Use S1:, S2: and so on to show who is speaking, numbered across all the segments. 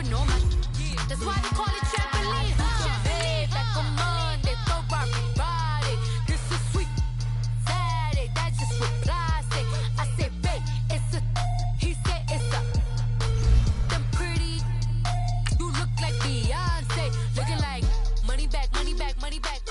S1: jumping on my. That's why they call it trampoline. Like a Monday, throw Friday. This is sweet Saturday. That's just what plastic. I say, babe, it's a. He said it's a. Them pretty. You look like Beyonce. Looking like money back, money back, money back.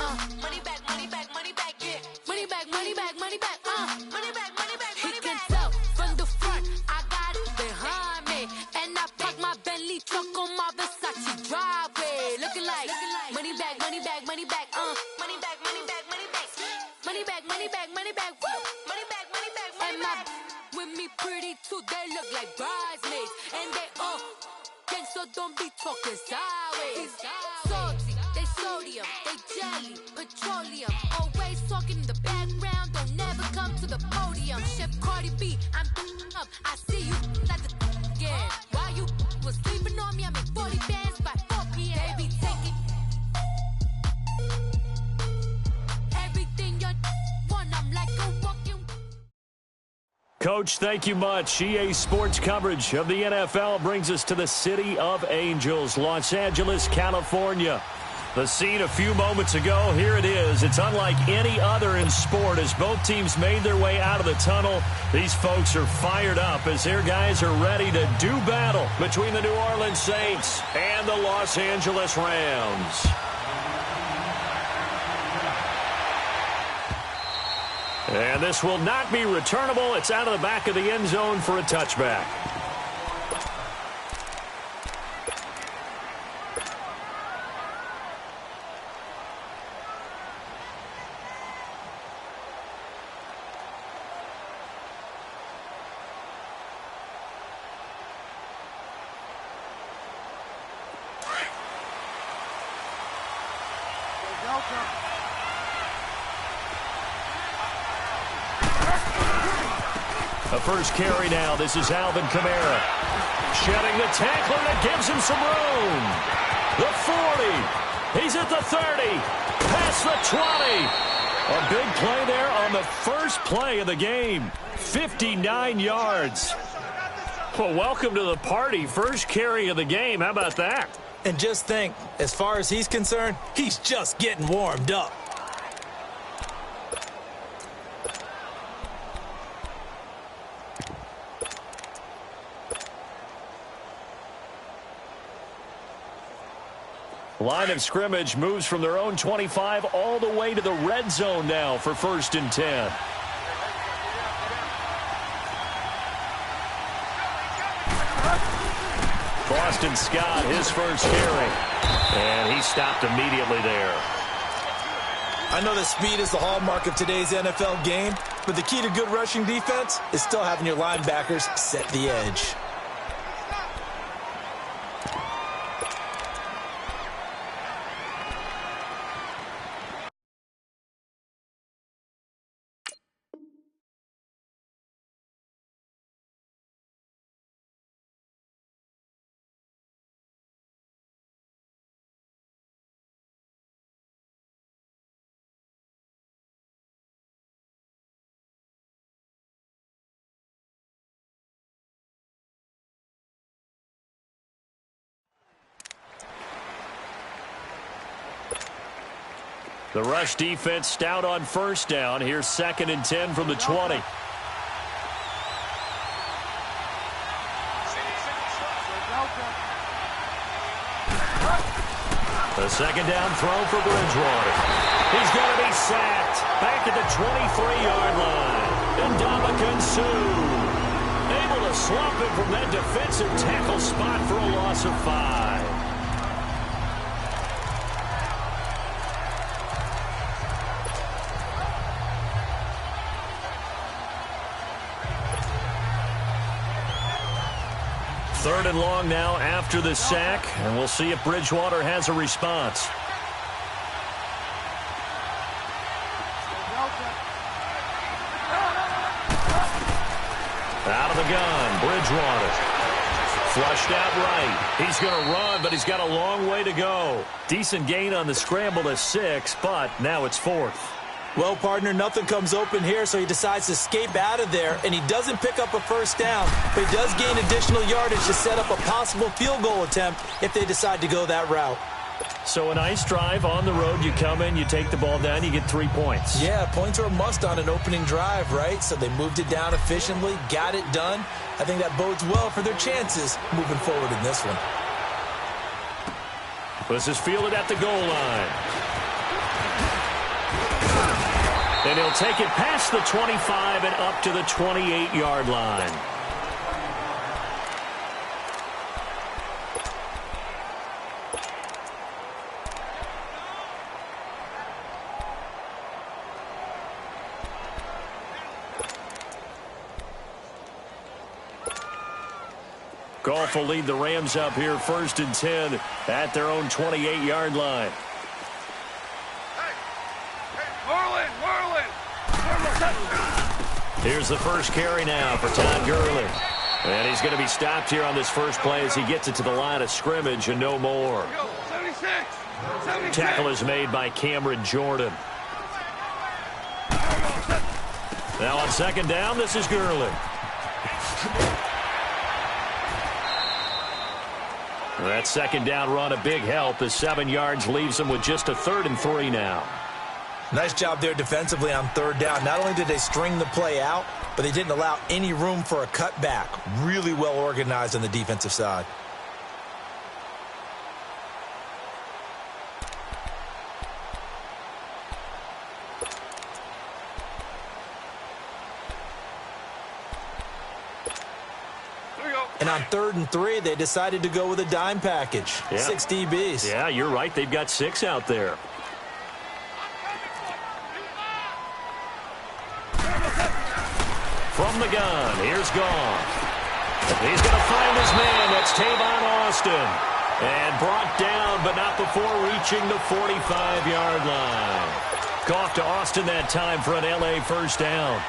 S1: Money back, money back, money back. Yeah. Money back, money back, money back. Money back, money back, money back. He can tell from the front. I got it behind me, and I park my Bentley truck on my Versace driveway. Looking like money back, money back, money back. Money back, money back, money back. Money back, money back, money back. Woo. Money back, money back, money back. And my with me pretty too. They look like bridesmaids, and they all gang, so don't be talking sideways. Salty, they sodium, they jelly, petroleum. Always talking in the background, don't never come to the podium. Chef Cardi B, I'm up. I see you like the again. While you was sleeping on me, I make 40 bands by 4 p.m. They be taking everything you want. I'm like a walking.
S2: Coach, thank you much. EA Sports coverage of the NFL brings us to the City of Angels, Los Angeles, California. The scene a few moments ago, here it is. It's unlike any other in sport as both teams made their way out of the tunnel. These folks are fired up as their guys are ready to do battle between the New Orleans Saints and the Los Angeles Rams. And this will not be returnable. It's out of the back of the end zone for a touchback. The first carry now. This is Alvin Kamara. Shedding the tackler that gives him some room. The 40. He's at the 30. Past the 20. A big play there on the first play of the game. 59 yards. Well, welcome to the party. First carry of the game. How about that?
S3: And just think, as far as he's concerned, he's just getting warmed up.
S2: Line of scrimmage moves from their own 25 all the way to the red zone now for 1st and 10. Boston Scott, his first carry. And he stopped immediately there.
S3: I know that speed is the hallmark of today's NFL game, but the key to good rushing defense is still having your linebackers set the edge.
S2: The rush defense stout on first down. Here's 2nd and 10 from the 20. The second down throw for Bridgewater. He's going to be sacked. Back at the 23-yard line. Ndamukong Suh able to slump him from that defensive tackle spot for a loss of 5. Third and long now after the sack, and we'll see if Bridgewater has a response. Out of the gun, Bridgewater. Flushed out right. He's going to run, but he's got a long way to go. Decent gain on the scramble to 6, but now it's 4th.
S3: Well, partner, nothing comes open here, so he decides to escape out of there, and he doesn't pick up a first down, but he does gain additional yardage to set up a possible field goal attempt if they decide to go that route.
S2: So a nice drive on the road. You come in, you take the ball down, you get 3 points.
S3: Yeah, points are a must on an opening drive, right? So they moved it down efficiently, got it done. I think that bodes well for their chances moving forward in this one.
S2: This is fielded at the goal line. And he'll take it past the 25 and up to the 28-yard line. Goff will lead the Rams up here 1st and 10 at their own 28-yard line. Here's the first carry now for Todd Gurley. And he's going to be stopped here on this first play as he gets it to the line of scrimmage and no more.
S4: 76.
S2: Tackle is made by Cameron Jordan. Now on 2nd down, this is Gurley. That 2nd down run a big help as 7 yards leaves them with just a 3rd and 3 now.
S3: Nice job there defensively on 3rd down. Not only did they string the play out, but they didn't allow any room for a cutback. Really well organized on the defensive side. And on 3rd and 3, they decided to go with a dime package. Yeah. 6 DBs.
S2: Yeah, you're right. They've got 6 out there. From the gun, here's Goff. He's going to find his man. That's Tavon Austin. And brought down, but not before reaching the 45-yard line. Goff to Austin that time for an L.A. first down.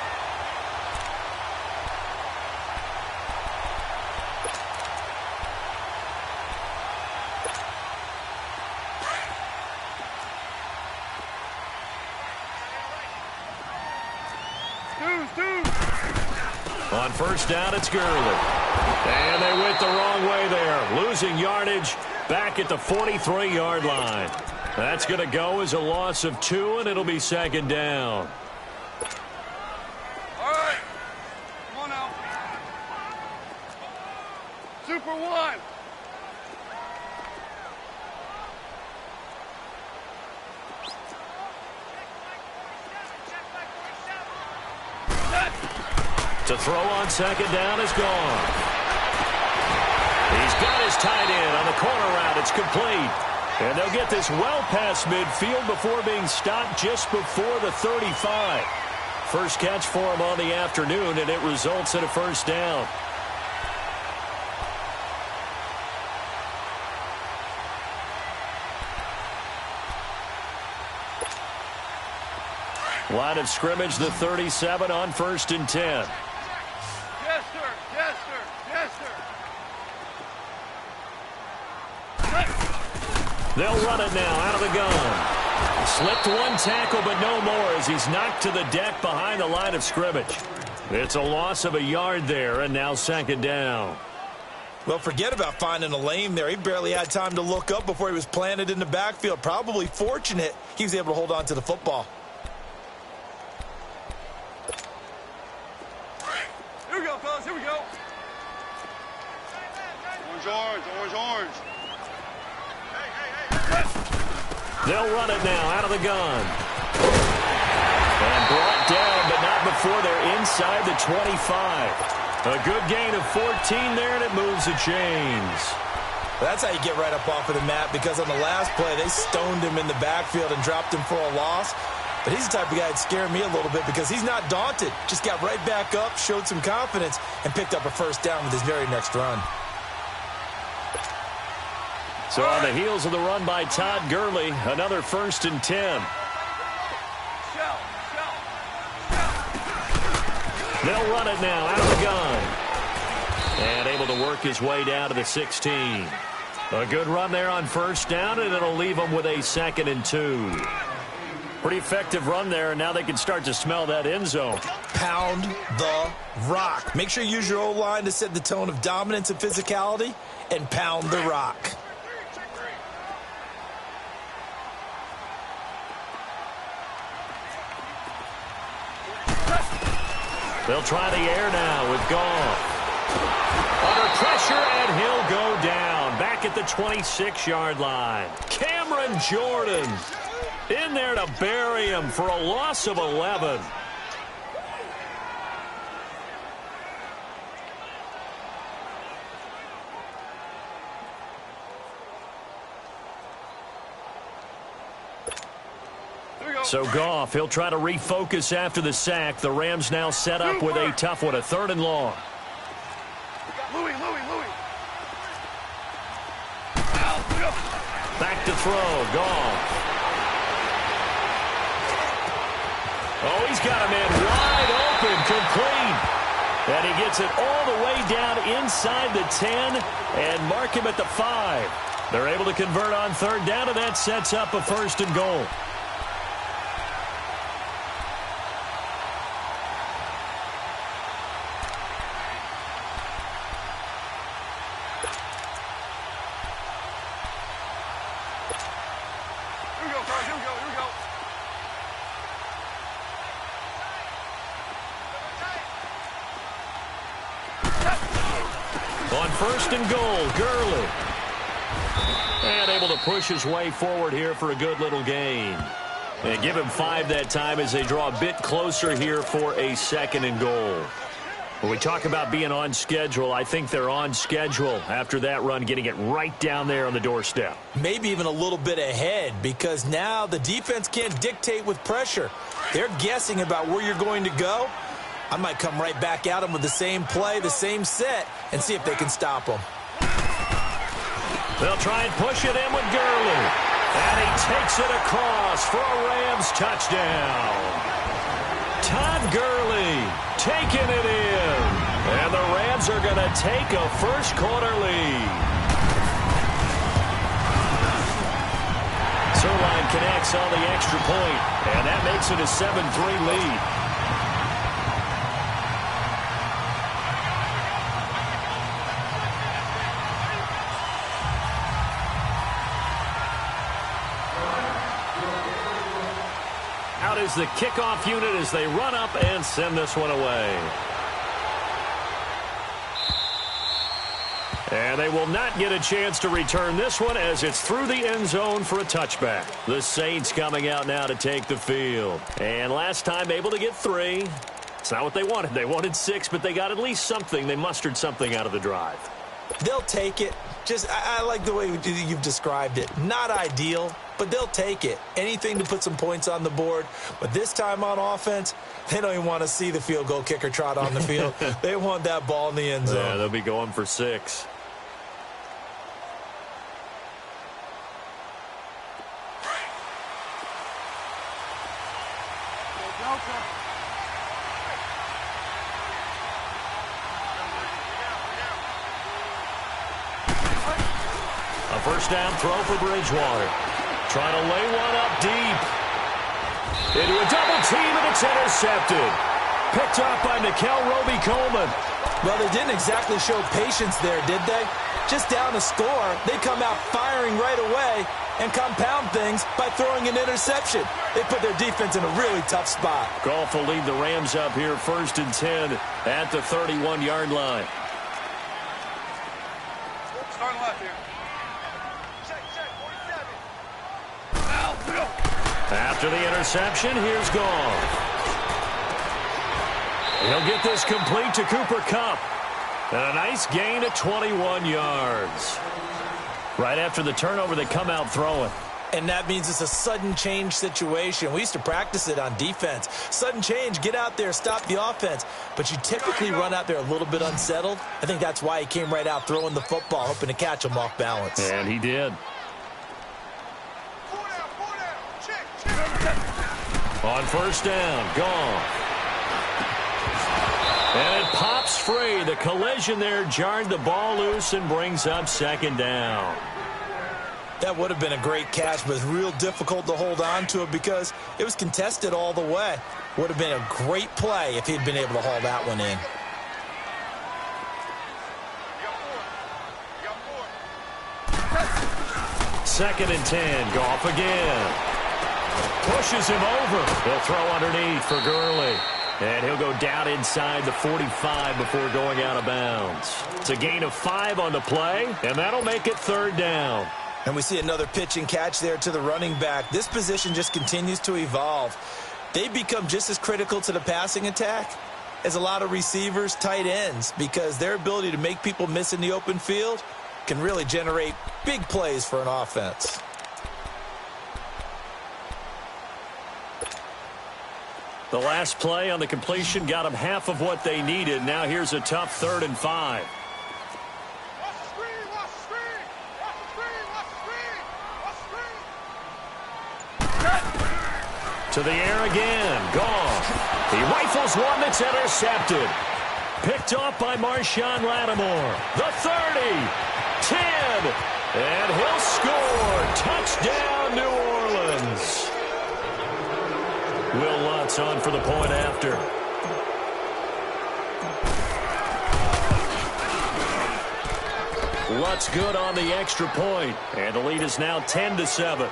S2: On 1st down, it's Gurley. And they went the wrong way there. Losing yardage back at the 43-yard line. That's going to go as a loss of 2, and it'll be 2nd down.
S4: All right. Come on now. Super 1.
S2: To throw on 2nd down is Goff. He's got his tight end on the corner route. It's complete. And they'll get this well past midfield before being stopped just before the 35. First catch for him on the afternoon, and it results in a first down. Line of scrimmage, the 37 on 1st and 10.
S4: Yes, sir. Yes, sir. Yes, sir.
S2: They'll run it now out of the gun. Slipped 1 tackle, but no more as he's knocked to the deck behind the line of scrimmage. It's a loss of a yard there, and now 2nd down.
S3: Well, forget about finding a lane there. He barely had time to look up before he was planted in the backfield. Probably fortunate he was able to hold on to the football.
S4: Here we go, fellas. Here we go. Orange.
S2: They'll run it now out of the gun. And brought down, but not before they're inside the 25. A good gain of 14 there, and it moves the chains.
S3: That's how you get right up off of the mat, because on the last play, they stoned him in the backfield and dropped him for a loss. But he's the type of guy that scared me a little bit because he's not daunted. Just got right back up, showed some confidence, and picked up a first down with his very next run.
S2: So on the heels of the run by Todd Gurley, another 1st and 10. They'll run it now out of the gun. And able to work his way down to the 16. A good run there on 1st down, and it'll leave him with a 2nd and 2. Pretty effective run there, and now they can start to smell that end zone.
S3: Pound the rock. Make sure you use your O-line to set the tone of dominance and physicality, and pound the rock.
S2: They'll try the air now with Goff. Under pressure, and he'll go down. Back at the 26-yard line. Cameron Jordan in there to bury him for a loss of 11. So Goff, he'll try to refocus after the sack. The Rams now set up with a tough one, a 3rd and long.
S4: Louis.
S2: Back to throw, Goff. Oh, he's got a man wide open, complete. And he gets it all the way down inside the 10 and mark him at the 5. They're able to convert on 3rd down, and that sets up a 1st and goal. On 1st and goal, Gurley. And able to push his way forward here for a good little gain. And give him 5 that time as they draw a bit closer here for a 2nd and goal. When we talk about being on schedule, I think they're on schedule after that run, getting it right down there on the doorstep.
S3: Maybe even a little bit ahead, because now the defense can't dictate with pressure. They're guessing about where you're going to go. I might come right back at them with the same play, the same set, and see if they can stop them.
S2: They'll try and push it in with Gurley. And he takes it across for a Rams touchdown. Todd Gurley taking it in. And the Rams are going to take a first-quarter lead. Zerline connects on the extra point, and that makes it a 7-3 lead. Out is the kickoff unit as they run up and send this one away. And they will not get a chance to return this one as it's through the end zone for a touchback. The Saints coming out now to take the field. And last time able to get 3. It's not what they wanted. They wanted 6, but they got at least something. They mustered something out of the drive.
S3: They'll take it. I like the way you've described it. Not ideal, but they'll take it. Anything to put some points on the board. But this time on offense, they don't even want to see the field goal kicker trot on the field. They want that ball in the end zone.
S2: Yeah, they'll be going for 6. A first down throw for Bridgewater. Trying to lay one up deep. Into a double team, and it's intercepted. Picked off by Nickel Roby-Coleman.
S3: Well, they didn't exactly show patience there, did they? Just down a score, they come out firing right away and compound things by throwing an interception. They put their defense in a really tough spot.
S2: Goff will lead the Rams up here 1st and 10 at the 31-yard line.
S4: Starting left here.
S2: After the interception, here's Goff. He'll get this complete to Cooper Kupp. And a nice gain of 21 yards. Right after the turnover, they come out throwing.
S3: And that means it's a sudden change situation. We used to practice it on defense. Sudden change, get out there, stop the offense. But you typically run out there a little bit unsettled. I think that's why he came right out throwing the football, hoping to catch him off balance.
S2: And he did. On first down, Goff. And it pops free. The collision there jarred the ball loose and brings up 2nd down.
S3: That would have been a great catch, but it's real difficult to hold on to it because it was contested all the way. Would have been a great play if he'd been able to haul that one in.
S2: Second and 10. Goff again. Pushes him over. They'll throw underneath for Gurley. And he'll go down inside the 45 before going out of bounds. It's a gain of 5 on the play, and that'll make it third down.
S3: And we see another pitch and catch there to the running back. This position just continues to evolve. They become just as critical to the passing attack as a lot of receivers, tight ends, because their ability to make people miss in the open field can really generate big plays for an offense.
S2: The last play on the completion got them half of what they needed. Now here's a tough 3rd and 5. To the air again. Goff. He rifles one that's intercepted. Picked off by Marshawn Lattimore. The 30. 10. And he'll score. Touchdown, New Orleans. Will Lutz on for the point after. Lutz good on the extra point. And the lead is now 10-7.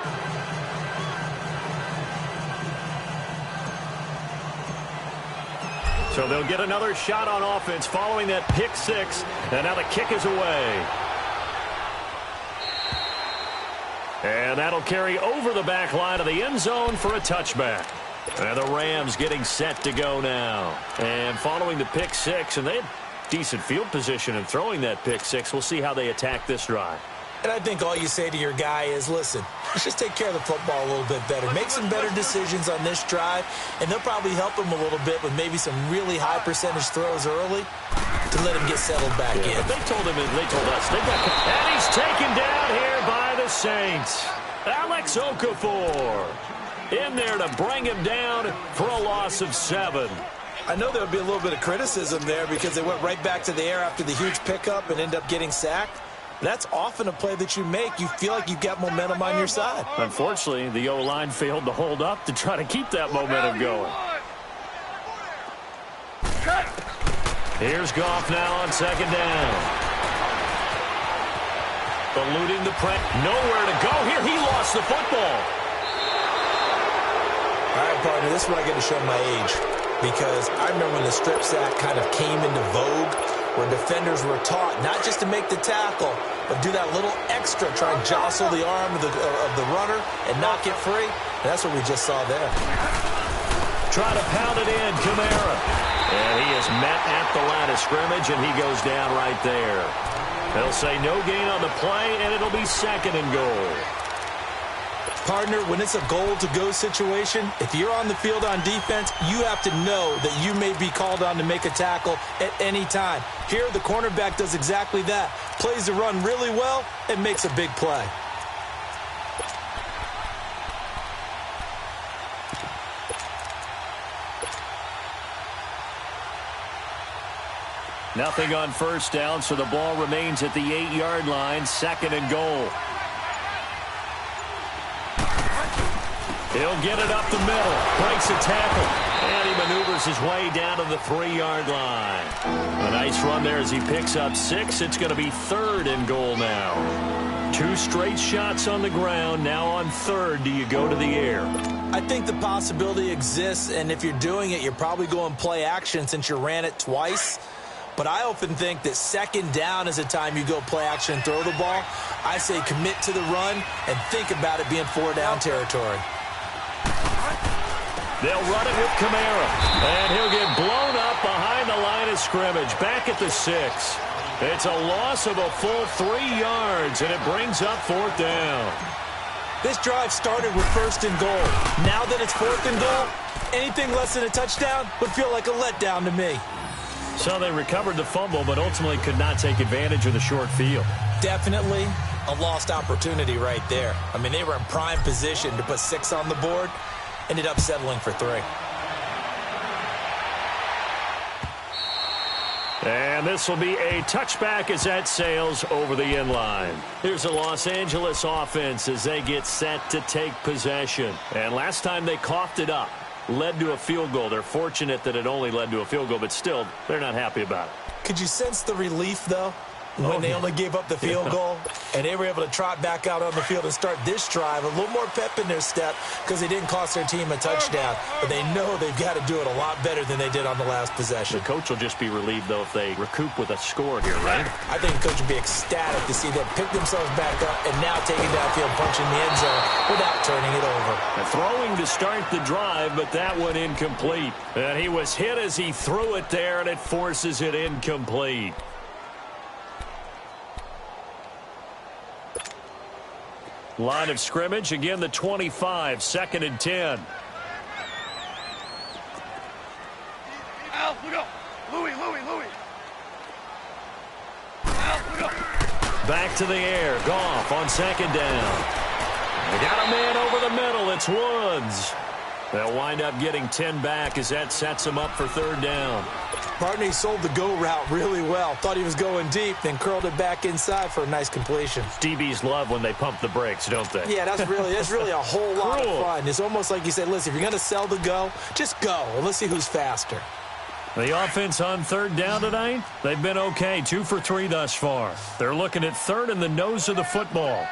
S2: So they'll get another shot on offense following that pick 6. And now the kick is away. And that'll carry over the back line of the end zone for a touchback. And the Rams getting set to go now. And following the pick 6, and they had decent field position in throwing that pick 6. We'll see how they attack this drive.
S3: And I think all you say to your guy is, listen, let's just take care of the football a little bit better. Make some better decisions on this drive, and they'll probably help him a little bit with maybe some really high percentage throws early to let him get settled back in.
S2: But they told us. And he's taken down here by the Saints. Alex Okafor in there to bring him down for a loss of 7.
S3: I know there would be a little bit of criticism there because they went right back to the air after the huge pickup and end up getting sacked. That's often a play that you make. You feel like you've got momentum on your side.
S2: Unfortunately, the O-line failed to hold up to try to keep that momentum going. Here's Goff now on 2nd down. Eluding the press. Nowhere to go here. He lost the football.
S3: All right, partner, this is where I get to show my age. Because I remember when the strip sack kind of came into vogue, where defenders were taught not just to make the tackle, but do that little extra, try and jostle the arm of the runner and not get free. And that's what we just saw there.
S2: Try to pound it in, Kamara. And he is met at the line of scrimmage, and he goes down right there. They'll say no gain on the play, and it'll be 2nd and goal.
S3: Partner, when it's a goal-to-go situation, if you're on the field on defense, you have to know that you may be called on to make a tackle at any time. Here, the cornerback does exactly that. Plays the run really well and makes a big play.
S2: Nothing on 1st down, so the ball remains at the 8-yard line, 2nd and goal. He'll get it up the middle, breaks a tackle, and he maneuvers his way down to the 3-yard line. A nice run there as he picks up 6. It's going to be 3rd and goal now. 2 straight shots on the ground. Now on 3rd, do you go to the air?
S3: I think the possibility exists, and if you're doing it, you're probably going play action since you ran it twice. But I often think that 2nd down is the time you go play action and throw the ball. I say commit to the run and think about it being 4-down territory.
S2: They'll run it with Kamara, and he'll get blown up behind the line of scrimmage, back at the 6. It's a loss of a full 3 yards, and it brings up 4th down.
S3: This drive started with 1st and goal. Now that it's 4th and goal, anything less than a touchdown would feel like a letdown to me.
S2: So they recovered the fumble, but ultimately could not take advantage of the short field.
S3: Definitely a lost opportunity right there. I mean, they were in prime position to put 6 on the board. Ended up settling for 3.
S2: And And this will be a touchback as that sails over the end line. Here's a Los Angeles offense as they get set to take possession. And last time they coughed it up, led to a field goal. They're fortunate that it only led to a field goal, but still, they're not happy about it.
S3: Could you sense the relief, though, when they only gave up the field goal and they were able to trot back out on the field and start this drive? A little more pep in their step because they didn't cost their team a touchdown, but they know they've got to do it a lot better than they did on the last possession.
S2: The coach will just be relieved, though, if they recoup with a score here, right?
S3: I think the coach would be ecstatic to see them pick themselves back up and now taking downfield, punching the end zone without turning it over.
S2: And throwing to start the drive, but that one incomplete. And he was hit as he threw it there, and it forces it incomplete. Line of scrimmage, again the 25, 2nd and 10.
S4: Al, look up. Louis. Al, look up.
S2: Back to the air. Goff on 2nd down. They got a man over the middle. It's Woods. They'll wind up getting 10 back as that sets them up for 3rd down.
S3: Partner, he sold the go route really well. Thought he was going deep, then curled it back inside for a nice completion.
S2: DBs love when they pump the brakes, don't they?
S3: Yeah, that's really a whole lot of fun. It's almost like you said, listen, if you're going to sell the go, just go, and let's see who's faster.
S2: The offense on 3rd down tonight, they've been okay, 2 for 3 thus far. They're looking at 3rd in the nose of the football.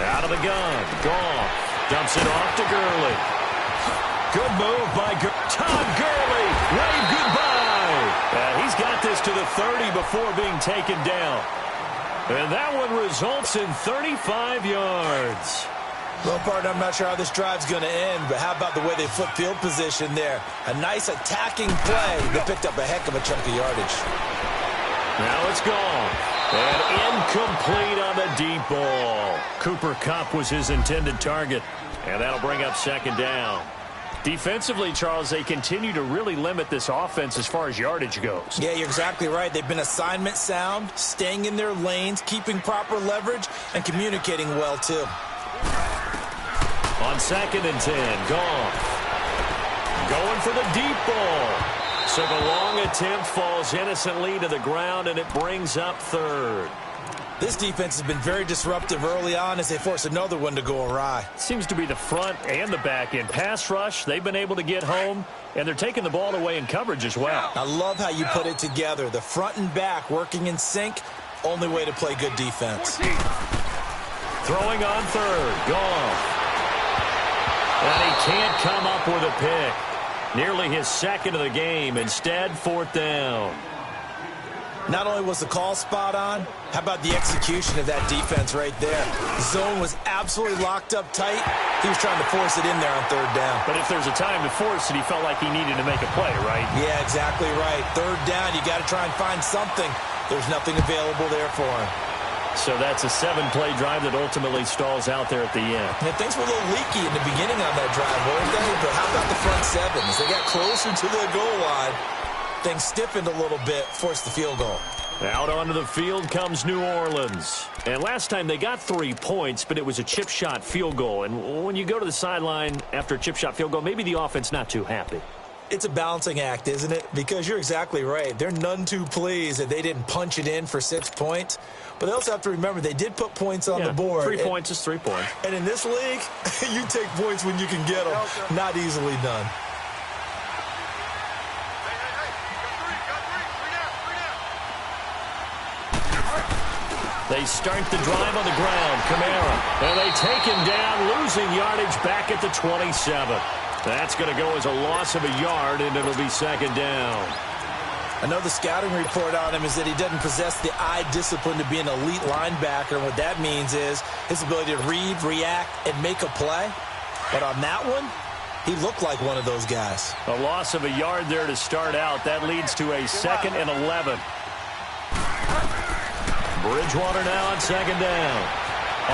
S2: Out of the gun, Goff dumps it off to Gurley. Good move by Todd Gurley. Wave goodbye. And he's got this to the 30 before being taken down. And that one results in 35 yards.
S3: Well, partner, I'm not sure how this drive's going to end, but how about the way they flip field position there? A nice attacking play. They picked up a heck of a chunk of yardage.
S2: Now it's gone. And incomplete on the deep ball. Cooper Kupp was his intended target. And that'll bring up 2nd down. Defensively, Charles, they continue to really limit this offense as far as yardage goes.
S3: Yeah, you're exactly right. They've been assignment sound, staying in their lanes, keeping proper leverage, and communicating well, too.
S2: On 2nd and 10, Goff going for the deep ball. So the long attempt falls innocently to the ground, and it brings up 3rd.
S3: This defense has been very disruptive early on as they force another one to go awry.
S2: Seems to be the front and the back end. Pass rush, they've been able to get home, and they're taking the ball away in coverage as well.
S3: I love how you put it together. The front and back working in sync, only way to play good defense.
S2: Throwing on 3rd, Goff. And he can't come up with a pick. Nearly his 2nd of the game. Instead, 4th down.
S3: Not only was the call spot on, how about the execution of that defense right there? The zone was absolutely locked up tight. He was trying to force it in there on 3rd down.
S2: But if there's a time to force it, he felt like he needed to make a play, right?
S3: Yeah, exactly right. 3rd down, you got to try and find something. There's nothing available there for him.
S2: So that's a 7-play drive that ultimately stalls out there at the end.
S3: Yeah, things were a little leaky in the beginning on that drive, weren't they? But how about the front 7? As they got closer to the goal line, things stiffened a little bit, forced the field goal.
S2: Out onto the field comes New Orleans. And last time they got 3 points, but it was a chip shot field goal. And when you go to the sideline after a chip shot field goal, maybe the offense not too happy.
S3: It's a balancing act, isn't it? Because you're exactly right. They're none too pleased that they didn't punch it in for 6 points. But they also have to remember they did put points on the board.
S2: 3 points is 3 points.
S3: And in this league, you take points when you can get them. Not easily done.
S2: They start the drive on the ground. Kamara. And they take him down, losing yardage back at the 27. That's going to go as a loss of a yard, and it'll be 2nd down.
S3: I know the scouting report on him is that he doesn't possess the eye discipline to be an elite linebacker. And what that means is his ability to read, react, and make a play. But on that one, he looked like one of those guys.
S2: A loss of a yard there to start out. That leads to a 2nd and 11. Bridgewater now on 2nd down.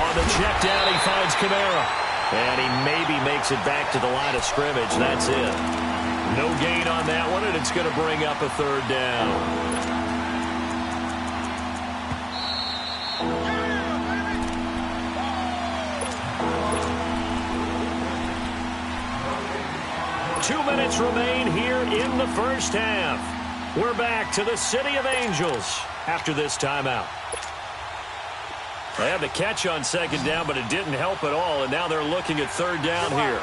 S2: On the check down, he finds Kamara. And he maybe makes it back to the line of scrimmage. That's it. No gain on that one, and it's going to bring up a 3rd down. Two minutes remain here in the first half. We're back to the City of Angels after this timeout. They had the catch on second down, but it didn't help at all, and now they're looking at third down here.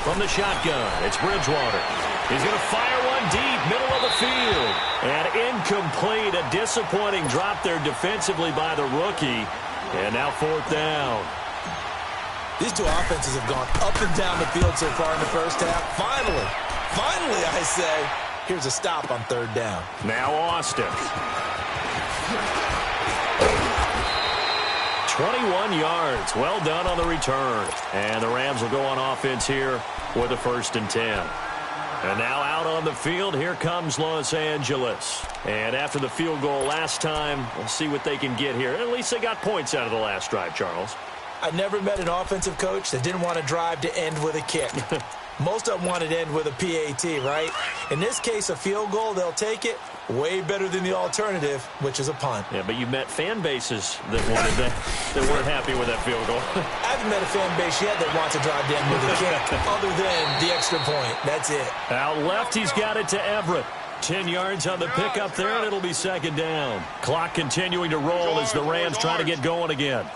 S2: From the shotgun, it's Bridgewater. He's going to fire one deep, middle of the field. And incomplete, a disappointing drop there defensively by the rookie. And now fourth down.
S3: These two offenses have gone up and down the field so far in the first half. Finally, I say, here's a stop on third down.
S2: Now Austin. 21 yards. Well done on the return. And the Rams will go on offense here with a 1st and 10. And now out on the field, here comes Los Angeles. And after the field goal last time, we'll see what they can get here. At least they got points out of the last drive, Charles.
S3: I never met an offensive coach that didn't want to drive to end with a kick. Most of them wanted to end with a PAT, right? In this case, a field goal, they'll take it. Way better than the alternative, which is a punt.
S2: Yeah, but you met fan bases that wanted that weren't happy with that field goal.
S3: I haven't met a fan base yet that wants to drive down with a kick other than the extra point. That's it.
S2: Out left, he's got it to Everett. 10 yards on the pickup there, and it'll be second down. Clock continuing to roll as the Rams try to get going again.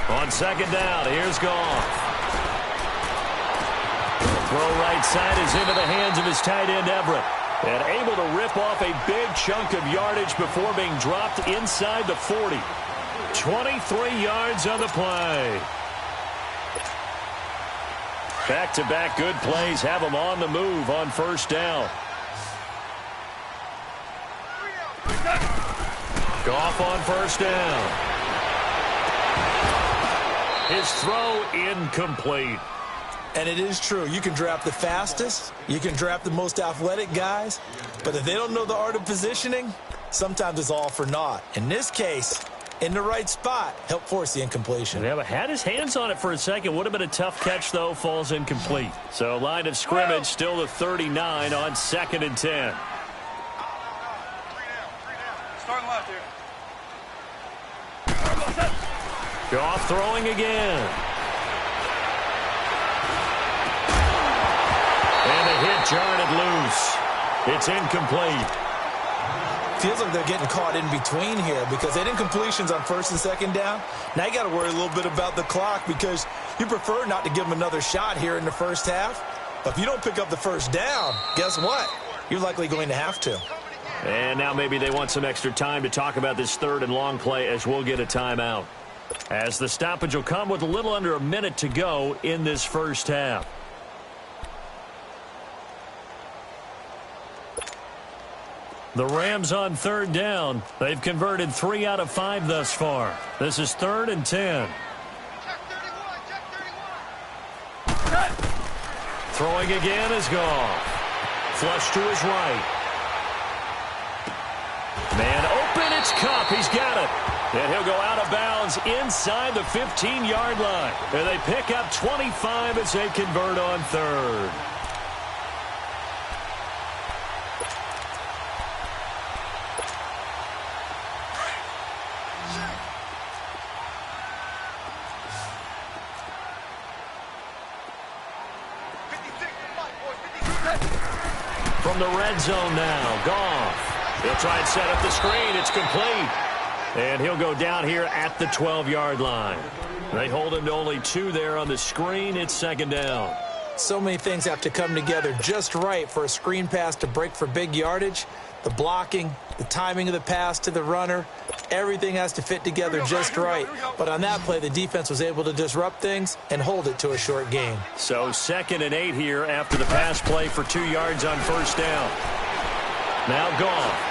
S2: On second down, here's Goff. Throw right side is into the hands of his tight end, Everett. And able to rip off a big chunk of yardage before being dropped inside the 40. 23 yards on the play. Back-to-back good plays have him on the move on first down. Goff on first down. His throw incomplete.
S3: And it is true. You can draft the fastest. You can draft the most athletic guys. But if they don't know the art of positioning, sometimes it's all for naught. In this case, in the right spot, help force the incompletion.
S2: Yeah, but had his hands on it for a second. Would have been a tough catch, though. Falls incomplete. So line of scrimmage still the 39 on 2nd and 10.
S4: Starting left here.
S2: Goff throwing again. And the hit jarred it loose. It's incomplete.
S3: Feels like they're getting caught in between here because they did incompletions on 1st and 2nd down. Now you got to worry a little bit about the clock because you prefer not to give them another shot here in the first half. But if you don't pick up the first down, guess what? You're likely going to have to.
S2: And now maybe they want some extra time to talk about this 3rd and long play as we'll get a timeout. As the stoppage will come with a little under a minute to go in this first half. The Rams on 3rd down. They've converted 3 out of 5 thus far. This is 3rd and 10. Throwing again is Goff. Flush to his right. Man open, it's Kupp. He's got it. And he'll go out of bounds inside the 15-yard line. And they pick up 25 as they convert on 3rd. From the red zone now, Goff. He'll try and set up the screen. It's complete. And he'll go down here at the 12-yard line. They hold him to only 2 there on the screen. It's 2nd down.
S3: So many things have to come together just right for a screen pass to break for big yardage. The blocking, the timing of the pass to the runner, everything has to fit together just right. But on that play, the defense was able to disrupt things and hold it to a short gain.
S2: So 2nd and 8 here after the pass play for 2 yards on first down. Now Goff.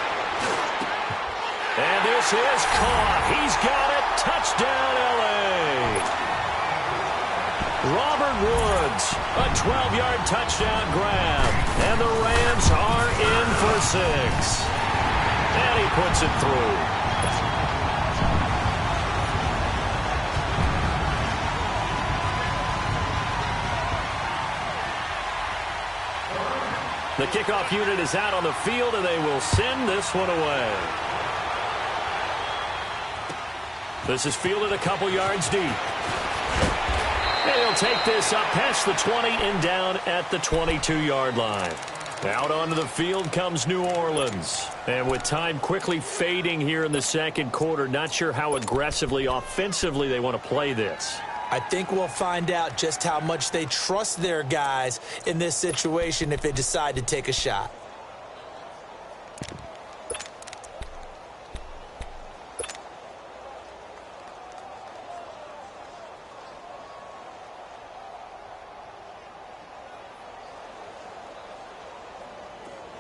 S2: And this is caught. He's got it. Touchdown, L.A. Robert Woods, a 12-yard touchdown grab. And the Rams are in for 6. And he puts it through. The kickoff unit is out on the field, and they will send this one away. This is fielded a couple yards deep. And he'll take this up past the 20 and down at the 22-yard line. Out onto the field comes New Orleans. And with time quickly fading here in the second quarter, not sure how aggressively, offensively they want to play this.
S3: I think we'll find out just how much they trust their guys in this situation if they decide to take a shot.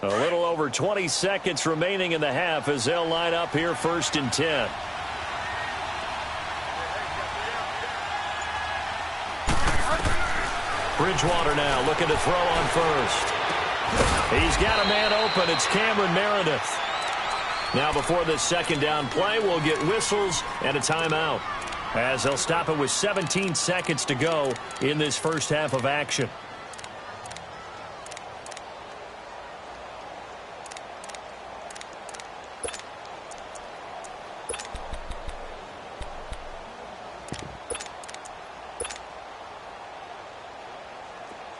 S2: A little over 20 seconds remaining in the half as they'll line up here 1st and 10. Bridgewater now looking to throw on first. He's got a man open. It's Cameron Meredith. Now before this second down play, we'll get whistles and a timeout, as they'll stop it with 17 seconds to go in this first half of action.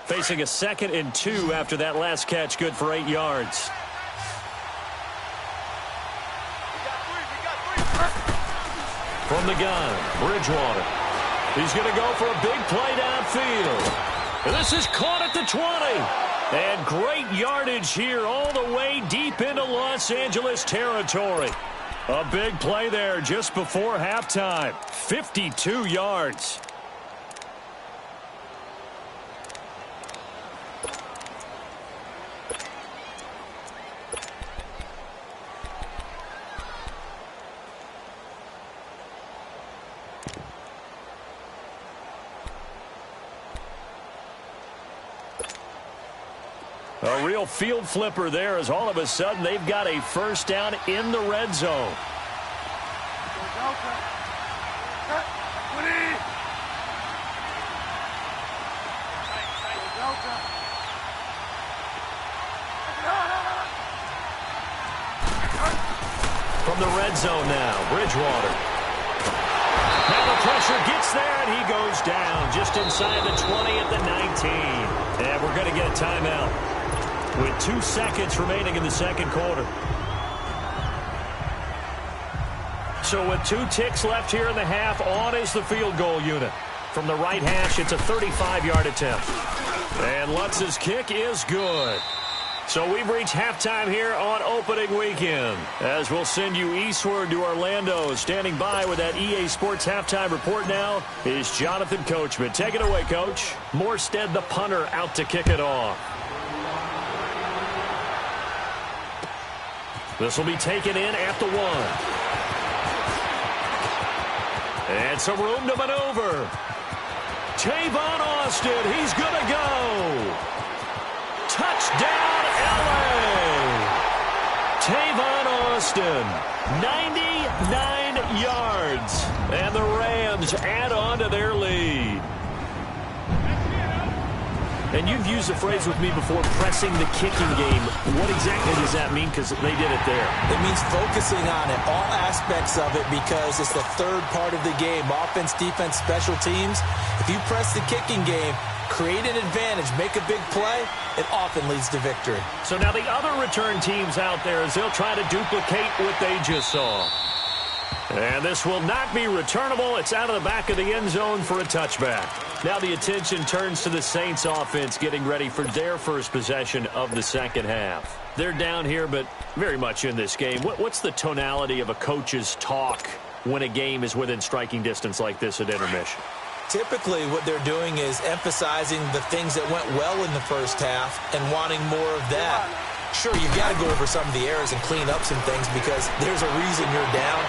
S2: Facing a 2nd and 2 after that last catch, good for 8 yards. From the gun, Bridgewater. He's going to go for a big play downfield. And this is caught at the 20. And great yardage here all the way deep into Los Angeles territory. A big play there just before halftime. 52 yards. A real field flipper there, as all of a sudden they've got a first down in the red zone. From the red zone now, Bridgewater. Now the pressure gets there, and he goes down just inside the 20 at the 19. And we're going to get a timeout with 2 seconds remaining in the second quarter. So with 2 ticks left here in the half, on is the field goal unit. From the right hash, it's a 35-yard attempt. And Lutz's kick is good. So we've reached halftime here on opening weekend, as we'll send you eastward to Orlando. Standing by with that EA Sports halftime report now is Jonathan Coachman. Take it away, Coach. Morstead, the punter, out to kick it off. This will be taken in at the 1. And some room to maneuver. Tavon Austin, he's going to go. Touchdown, LA. Tavon Austin, 99 yards. And the Rams add on to their lead. And you've used the phrase with me before, pressing the kicking game. What exactly does that mean? Because they did it there.
S3: It means focusing on it, all aspects of it, because it's the third part of the game. Offense, defense, special teams. If you press the kicking game, create an advantage, make a big play, it often leads to victory.
S2: So now the other return teams out there, as they'll try to duplicate what they just saw. And this will not be returnable. It's out of the back of the end zone for a touchback. Now the attention turns to the Saints offense getting ready for their first possession of the second half. They're down here, but very much in this game. What's the tonality of a coach's talk when a game is within striking distance like this at intermission?
S3: Typically, what they're doing is emphasizing the things that went well in the first half and wanting more of that. Sure, you've got to go over some of the errors and clean up some things because there's a reason you're down.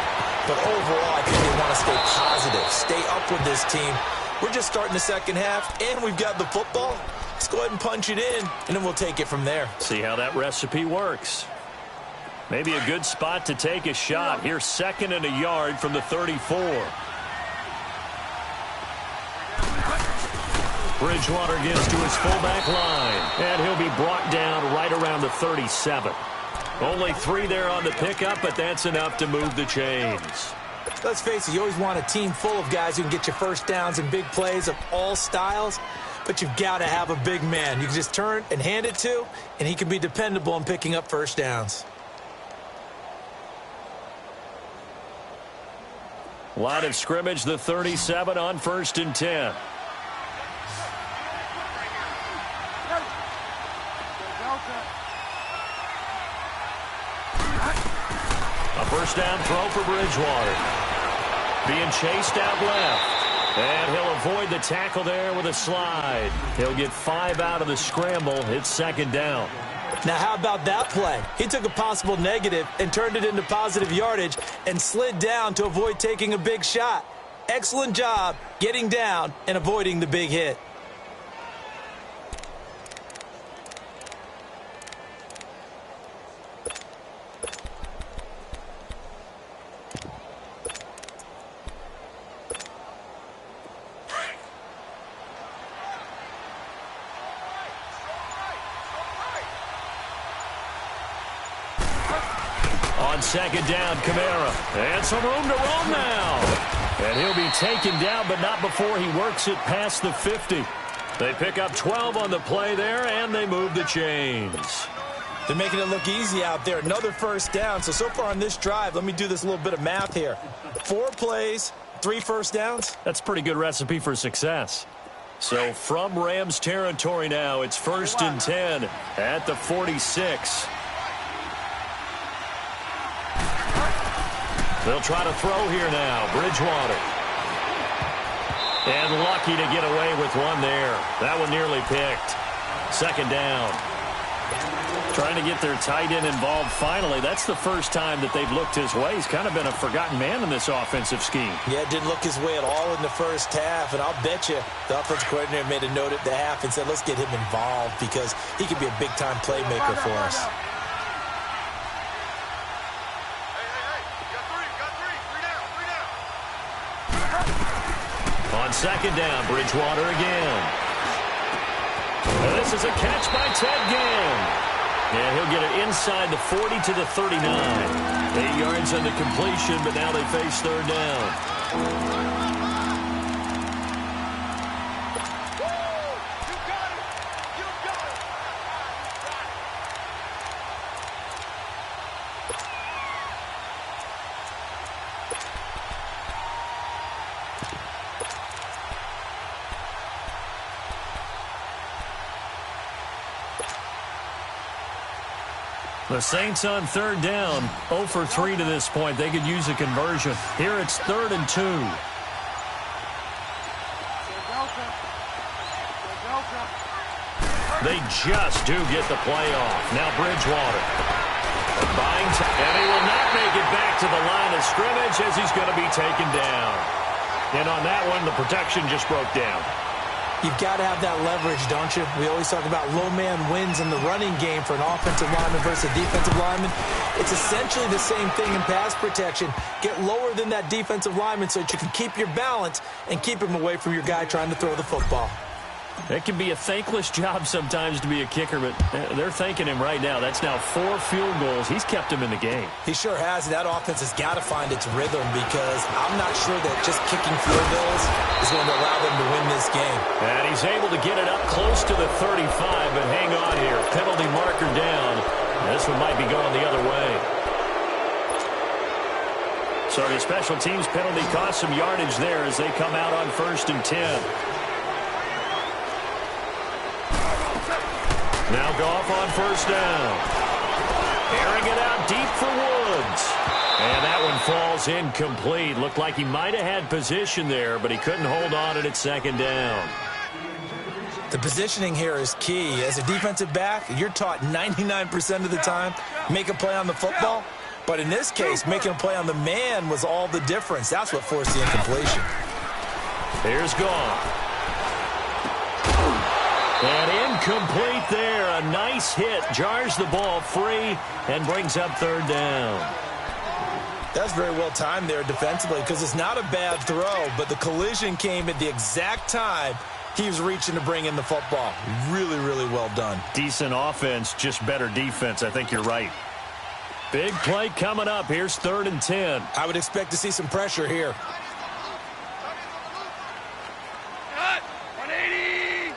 S3: But overall, I think they want to stay positive, stay up with this team. We're just starting the second half, and we've got the football. Let's go ahead and punch it in, and then we'll take it from there.
S2: See how that recipe works. Maybe a good spot to take a shot. Here's 2nd and a yard from the 34. Bridgewater gets to his fullback line, and he'll be brought down right around the 37. Only 3 there on the pickup, but that's enough to move the chains.
S3: Let's face it, you always want a team full of guys who can get you first downs and big plays of all styles, but you've got to have a big man you can just turn and hand it to, and he can be dependable in picking up first downs.
S2: Line of scrimmage, the 37 on 1st and 10. A first down throw for Bridgewater. Being chased out left. And he'll avoid the tackle there with a slide. He'll get 5 out of the scramble. It's 2nd down.
S3: Now, how about that play? He took a possible negative and turned it into positive yardage and slid down to avoid taking a big shot. Excellent job getting down and avoiding the big hit.
S2: On 2nd down, Kamara. And some room to run now. And he'll be taken down, but not before he works it past the 50. They pick up 12 on the play there, and they move the chains.
S3: They're making it look easy out there. Another first down. So far on this drive, let me do this little bit of math here. 4 plays, 3 first downs.
S2: That's a pretty good recipe for success. So from Rams territory now, it's 1st and 10 at the 46. They'll try to throw here now. Bridgewater. And lucky to get away with one there. That one nearly picked. 2nd down. Trying to get their tight end involved finally. That's the first time that they've looked his way. He's kind of been a forgotten man in this offensive scheme.
S3: Yeah, didn't look his way at all in the first half. And I'll bet you the offensive coordinator made a note at the half and said, let's get him involved because he could be a big-time playmaker for us.
S2: On 2nd down, Bridgewater again. And this is a catch by Ted Ginn. And he'll get it inside the 40 to the 39. 8 yards on the completion, but now they face 3rd down. The Saints on 3rd down, 0 for 3 to this point. They could use a conversion. Here it's 3rd and 2. They just do get the play off. Now Bridgewater. And he will not make it back to the line of scrimmage as he's going to be taken down. And on that one, the protection just broke down.
S3: You've got to have that leverage, don't you? We always talk about low man wins in the running game for an offensive lineman versus a defensive lineman. It's essentially the same thing in pass protection. Get lower than that defensive lineman so that you can keep your balance and keep him away from your guy trying to throw the football.
S2: It can be a thankless job sometimes to be a kicker, but they're thanking him right now. That's now 4 field goals. He's kept him in the game.
S3: He sure has. That offense has got to find its rhythm because I'm not sure that just kicking field goals is going to allow them to win this game.
S2: And he's able to get it up close to the 35, but hang on here. Penalty marker down. This one might be going the other way. So the special teams penalty cost some yardage there as they come out on 1st and 10. Now Goff on 1st down. Airing it out deep for Woods. And that one falls incomplete. Looked like he might have had position there, but he couldn't hold on it at 2nd down.
S3: The positioning here is key. As a defensive back, you're taught 99% of the time, make a play on the football. But in this case, making a play on the man was all the difference. That's what forced the incompletion.
S2: Here's Goff. And incomplete there. A nice hit. Jars the ball free and brings up 3rd down.
S3: That's very well timed there defensively because it's not a bad throw, but the collision came at the exact time he was reaching to bring in the football. Really, really well done.
S2: Decent offense, just better defense. I think you're right. Big play coming up. Here's 3rd and 10.
S3: I would expect to see some pressure here.
S4: Cut. 180.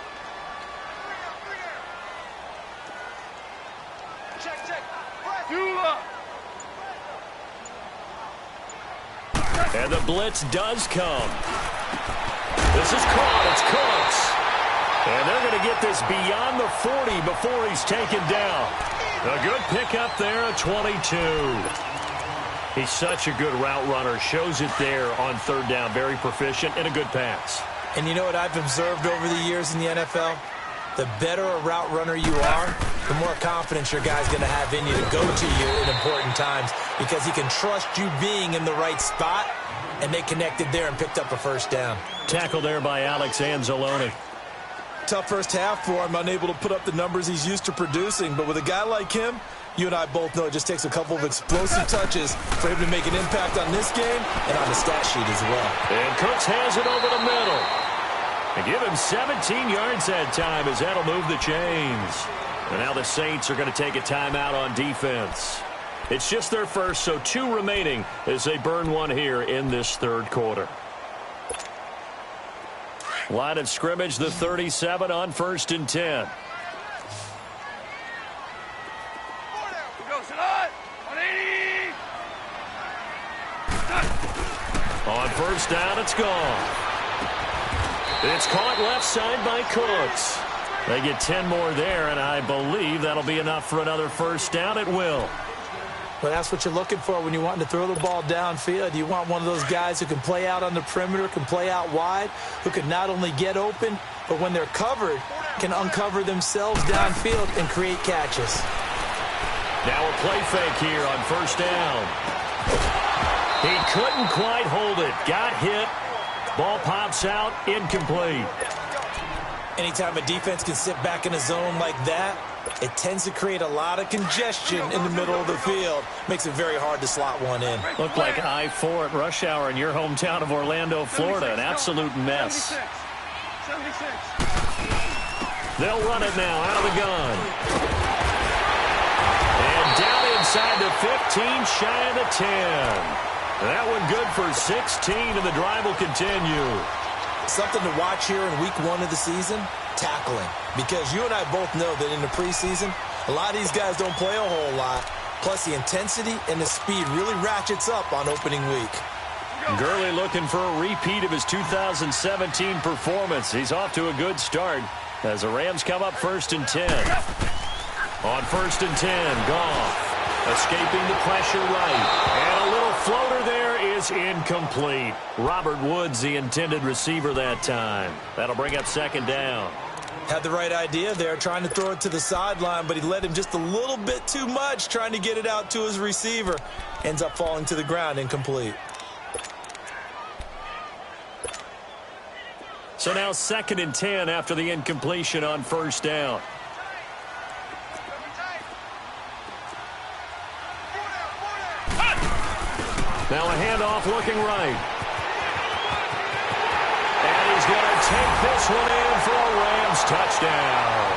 S4: Check. Dula.
S2: And the blitz does come. This is caught. It's Cooks. And they're going to get this beyond the 40 before he's taken down. A good pickup there at 22. He's such a good route runner. Shows it there on 3rd down. Very proficient and a good pass.
S3: And you know what I've observed over the years in the NFL? The better a route runner you are, the more confidence your guy's going to have in you to go to you in important times because he can trust you being in the right spot, and they connected there and picked up a 1st down.
S2: Tackle there by Alex Anzalone.
S3: Tough first half for him, unable to put up the numbers he's used to producing. But with a guy like him, you and I both know it just takes a couple of explosive touches for him to make an impact on this game and on the stat sheet as well.
S2: And Cooks has it over the middle. And give him 17 yards that time as that'll move the chains. And now the Saints are going to take a timeout on defense. It's just their first, so 2 remaining as they burn one here in this 3rd quarter. Line of scrimmage, the 37 on 1st and 10.
S4: Go, Salad. 180.
S2: On 1st down, it's gone. It's caught left side by Cooks. They get 10 more there, and I believe that'll be enough for another 1st down. It will.
S3: Well, that's what you're looking for when you want to throw the ball downfield. You want one of those guys who can play out on the perimeter, can play out wide, who can not only get open, but when they're covered, can uncover themselves downfield and create catches.
S2: Now a play fake here on 1st down. He couldn't quite hold it. Got hit. Ball pops out. Incomplete.
S3: Anytime a defense can sit back in a zone like that, it tends to create a lot of congestion in the middle of the field. Makes it very hard to slot one in.
S2: Looked like I-4 at rush hour in your hometown of Orlando, Florida. An absolute mess.
S4: 76.
S2: They'll run it now out of the gun. And down inside the 15, shy of the 10. That one good for 16, and the drive will continue.
S3: Something to watch here in week 1 of the season, tackling. Because you and I both know that in the preseason, a lot of these guys don't play a whole lot. Plus, the intensity and the speed really ratchets up on opening week.
S2: Gurley looking for a repeat of his 2017 performance. He's off to a good start as the Rams come up 1st and 10. On 1st and 10, Goff escaping the pressure right. And a little floater there is incomplete. Robert Woods, the intended receiver that time. That'll bring up 2nd down.
S3: Had the right idea there, trying to throw it to the sideline, but he led him just a little bit too much, trying to get it out to his receiver. Ends up falling to the ground, incomplete.
S2: So now 2nd and 10 after the incompletion on 1st down. Now a handoff looking right. And he's going to take this one in for a Rams touchdown.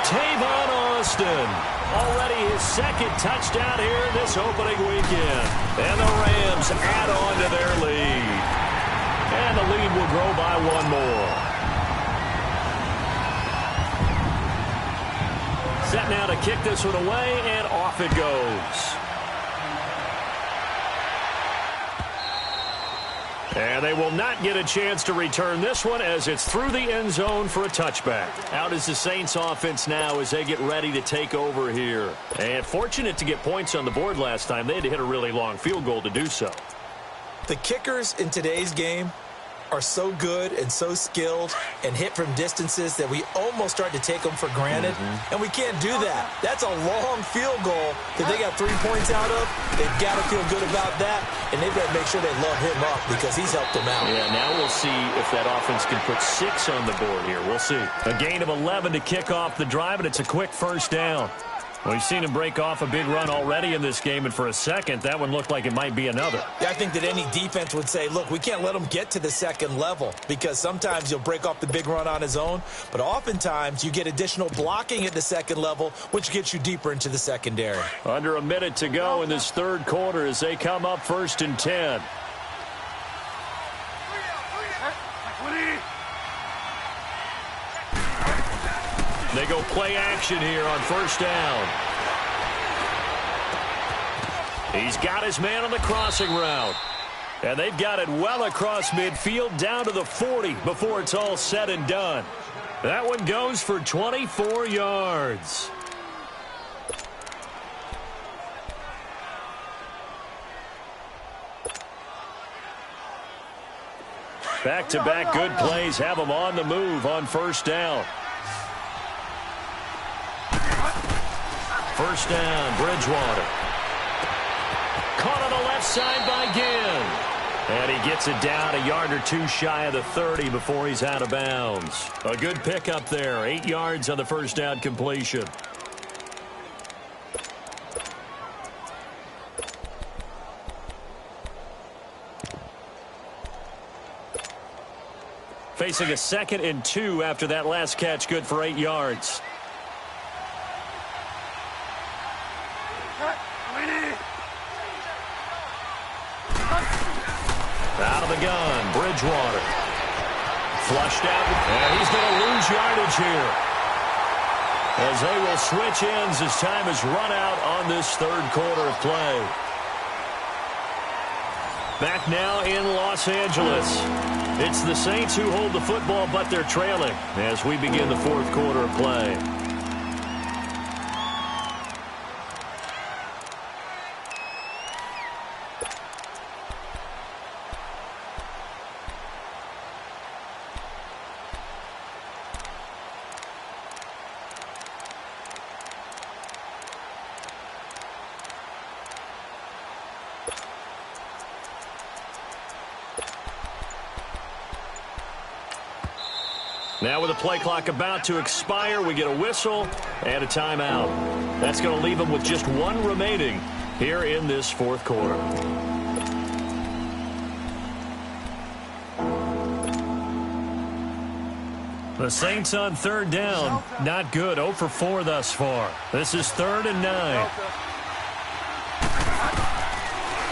S2: Tavon Austin, already his 2nd touchdown here in this opening weekend. And the Rams add on to their lead. And the lead will grow by 1 more. Set now to kick this one away, and off it goes. And they will not get a chance to return this one as it's through the end zone for a touchback. Out is the Saints offense now as they get ready to take over here. And fortunate to get points on the board last time. They had to hit a really long field goal to do so.
S3: The kickers in today's game are so good and so skilled and hit from distances that we almost start to take them for granted. And we can't do that. That's a long field goal that they got 3 points out of. They've got to feel good about that, and they've got to make sure they load him up because he's helped them out.
S2: Yeah, now we'll see if that offense can put 6 on the board here. We'll see. A gain of 11 to kick off the drive, and it's a quick 1st down. We've seen him break off a big run already in this game, and for a second, that one looked like it might be another.
S3: Yeah, I think that any defense would say, look, we can't let him get to the second level because sometimes he'll break off the big run on his own, but oftentimes you get additional blocking at the second level, which gets you deeper into the secondary.
S2: Under a minute to go in this third quarter as they come up 1st and 10. They go play action here on 1st down. He's got his man on the crossing route. And they've got it well across midfield down to the 40 before it's all said and done. That one goes for 24 yards. Back-to-back good plays have them on the move on 1st down. 1st down, Bridgewater. Caught on the left side by Ginn. And he gets it down a yard or two shy of the 30 before he's out of bounds. A good pickup there, 8 yards on the 1st down completion. Facing a 2nd and 2 after that last catch, good for 8 yards. Out of the gun, Bridgewater. Flushed out, and he's going to lose yardage here. As they will switch ends as time is run out on this third quarter of play. Back now in Los Angeles. It's the Saints who hold the football, but they're trailing as we begin the fourth quarter of play. Now with the play clock about to expire, we get a whistle and a timeout. That's going to leave them with just one remaining here in this fourth quarter. The Saints on 3rd down. Not good. 0 for 4 thus far. This is 3rd and 9.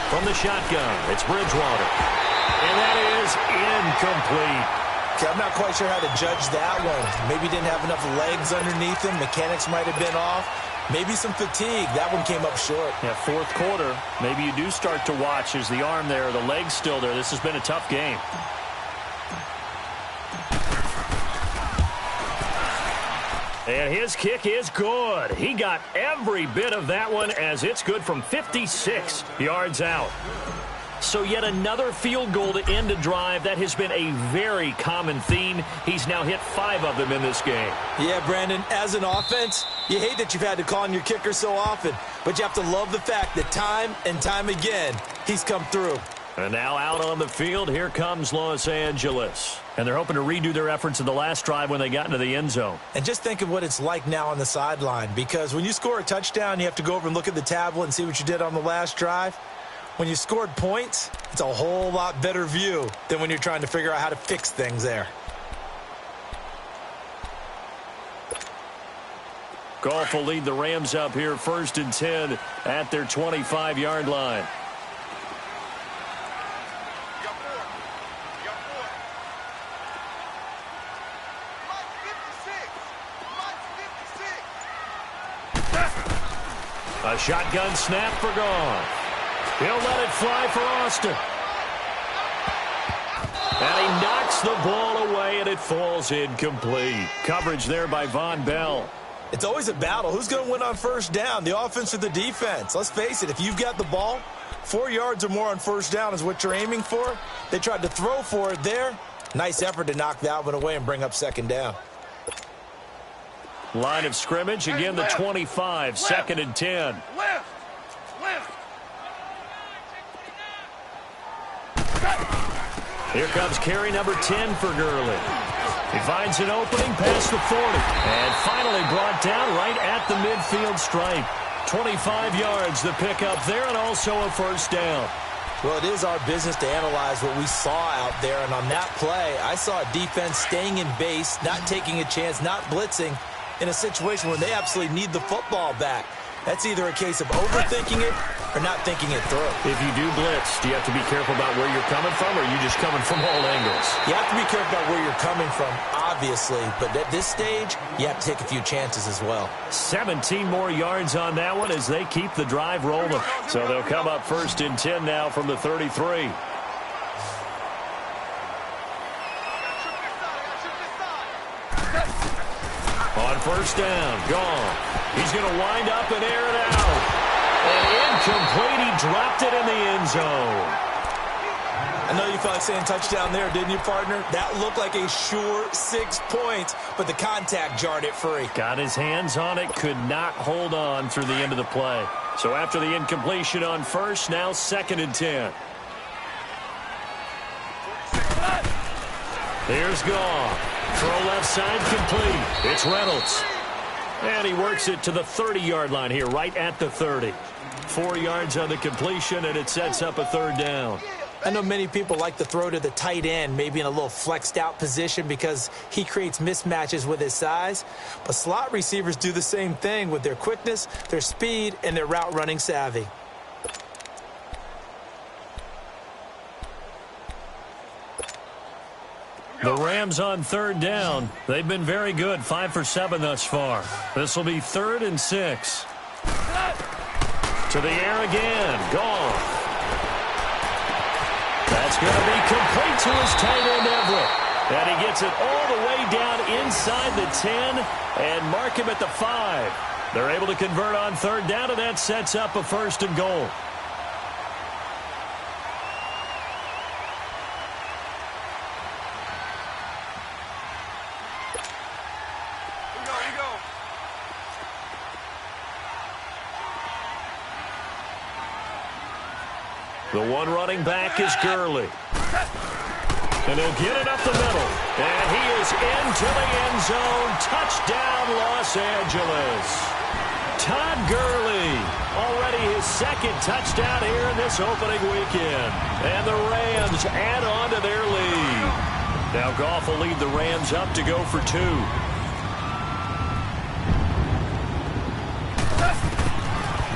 S2: From the shotgun, it's Bridgewater. And that is incomplete.
S3: Okay, I'm not quite sure how to judge that one. Maybe didn't have enough legs underneath him. Mechanics might have been off. Maybe some fatigue. That one came up short.
S2: Yeah, fourth quarter. Maybe you do start to watch. Is the arm there, the leg's still there? This has been a tough game. And his kick is good. He got every bit of that one as it's good from 56 yards out. So yet another field goal to end a drive. That has been a very common theme. He's now hit 5 of them in this game.
S3: Yeah, Brandon, as an offense, you hate that you've had to call on your kicker so often, but you have to love the fact that time and time again, he's come through.
S2: And now out on the field, here comes Los Angeles. And they're hoping to redo their efforts in the last drive when they got into the end zone.
S3: And just think of what it's like now on the sideline, because when you score a touchdown, you have to go over and look at the tablet and see what you did on the last drive. When you scored points, it's a whole lot better view than when you're trying to figure out how to fix things there.
S2: Goff will lead the Rams up here 1st and 10 at their 25-yard line. A shotgun snap for Goff. He'll let it fly for Austin. And he knocks the ball away, and it falls incomplete. Coverage there by Von Bell.
S3: It's always a battle. Who's going to win on 1st down, the offense or the defense? Let's face it, if you've got the ball, 4 yards or more on 1st down is what you're aiming for. They tried to throw for it there. Nice effort to knock that one away and bring up 2nd down.
S2: Line of scrimmage, again the 25, 2nd and 10.
S4: Left.
S2: Here comes carry number 10 for Gurley. He finds an opening past the 40. And finally brought down right at the midfield stripe. 25 yards the pickup there, and also a first down.
S3: Well, it is our business to analyze what we saw out there. And on that play, I saw a defense staying in base, not taking a chance, not blitzing, in a situation where they absolutely need the football back. That's either a case of overthinking it or not thinking it through.
S2: If you do blitz, do you have to be careful about where you're coming from, or are you just coming from all angles?
S3: You have to be careful about where you're coming from, obviously. But at this stage, you have to take a few chances as well.
S2: 17 more yards on that one as they keep the drive rolling. So they'll come up 1st and 10 now from the 33. On first down, gone. He's going to wind up and air it out. And incomplete. He dropped it in the end zone.
S3: I know you felt like saying touchdown there, didn't you, partner? That looked like a sure 6 points, but the contact jarred it free.
S2: Got his hands on it, could not hold on through the end of the play. So after the incompletion on first, now 2nd and 10. Here's Goff. Throw left side complete. It's Reynolds. And he works it to the 30-yard line here, right at the 30. 4 yards on the completion, and it sets up a 3rd down.
S3: I know many people like to throw to the tight end, maybe in a little flexed out position because he creates mismatches with his size. But slot receivers do the same thing with their quickness, their speed, and their route running savvy.
S2: The Rams on 3rd down. They've been very good, 5 for 7 thus far. This will be 3rd and 6. To the air again. Goff. That's going to be complete to his tight end, Everett. And he gets it all the way down inside the 10 and mark him at the 5. They're able to convert on 3rd down, and that sets up a 1st and goal. The one running back is Gurley. And he'll get it up the middle. And he is into the end zone. Touchdown, Los Angeles. Todd Gurley, already his 2nd touchdown here in this opening weekend. And the Rams add on to their lead. Now Goff will lead the Rams up to go for 2.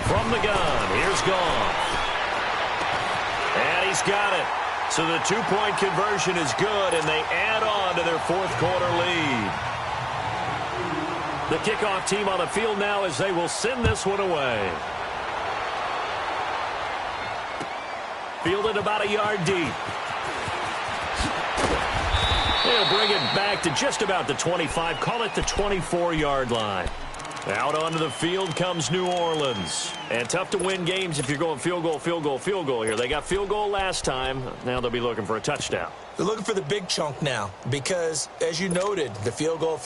S2: From the gun, here's Goff. And he's got it. So the 2-point conversion is good, and they add on to their 4th quarter lead. The kickoff team on the field now as they will send this one away. Fielded about a yard deep. They'll bring it back to just about the 25, call it the 24-yard line. Out onto the field comes New Orleans. And tough to win games if you're going field goal, field goal, field goal here. They got field goal last time. Now they'll be looking for a touchdown.
S3: They're looking for the big chunk now because, as you noted, the field goal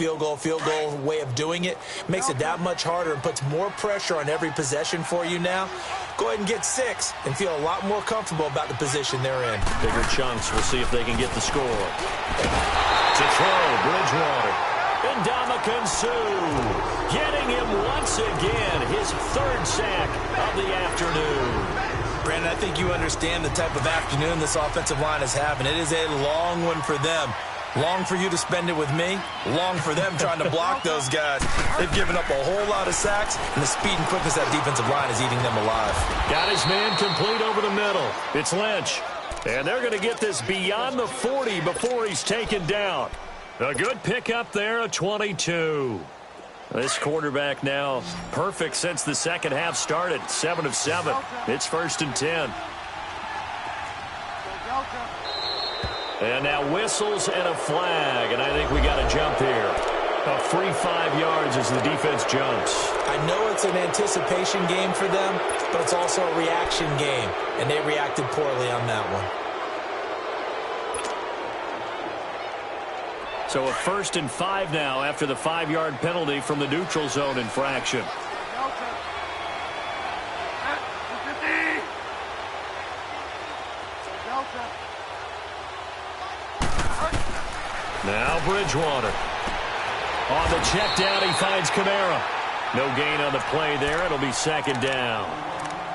S3: way of doing it makes it that much harder and puts more pressure on every possession for you now. Go ahead and get 6 and feel a lot more comfortable about the position they're in.
S2: Bigger chunks. We'll see if they can get the score. To throw, Bridgewater. And Ndamukong Suh getting him once again, his 3rd sack of the afternoon.
S3: Brandon, I think you understand the type of afternoon this offensive line is having. It is a long one for them. Long for you to spend it with me. Long for them trying to block those guys. They've given up a whole lot of sacks, and the speed and quickness of that defensive line is eating them alive.
S2: Got his man complete over the middle. It's Lynch. And they're going to get this beyond the 40 before he's taken down. A good pickup there, a 22. This quarterback now perfect since the second half started. 7 of 7. It's 1st and 10. And now whistles and a flag, and I think we got a jump here. A free 5 yards as the defense jumps.
S3: I know it's an anticipation game for them, but it's also a reaction game, and they reacted poorly on that one.
S2: So a 1st and 5 now after the 5-yard penalty from the neutral zone infraction. Now Bridgewater. On the check down, he finds Kamara. No gain on the play there. It'll be second down.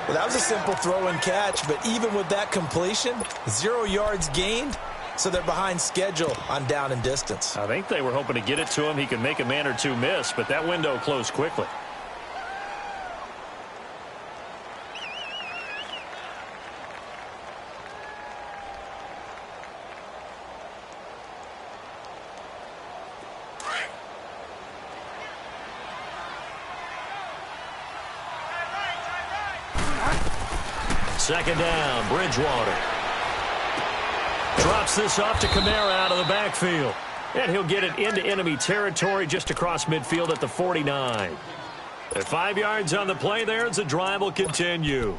S3: Well, that was a simple throw and catch, but even with that completion, 0 yards gained, so they're behind schedule on down and distance.
S2: I think they were hoping to get it to him. He could make a man or two miss, but that window closed quickly. Second down, Bridgewater. Drops this off to Kamara out of the backfield. And he'll get it into enemy territory just across midfield at the 49. At 5 yards on the play there as the drive will continue.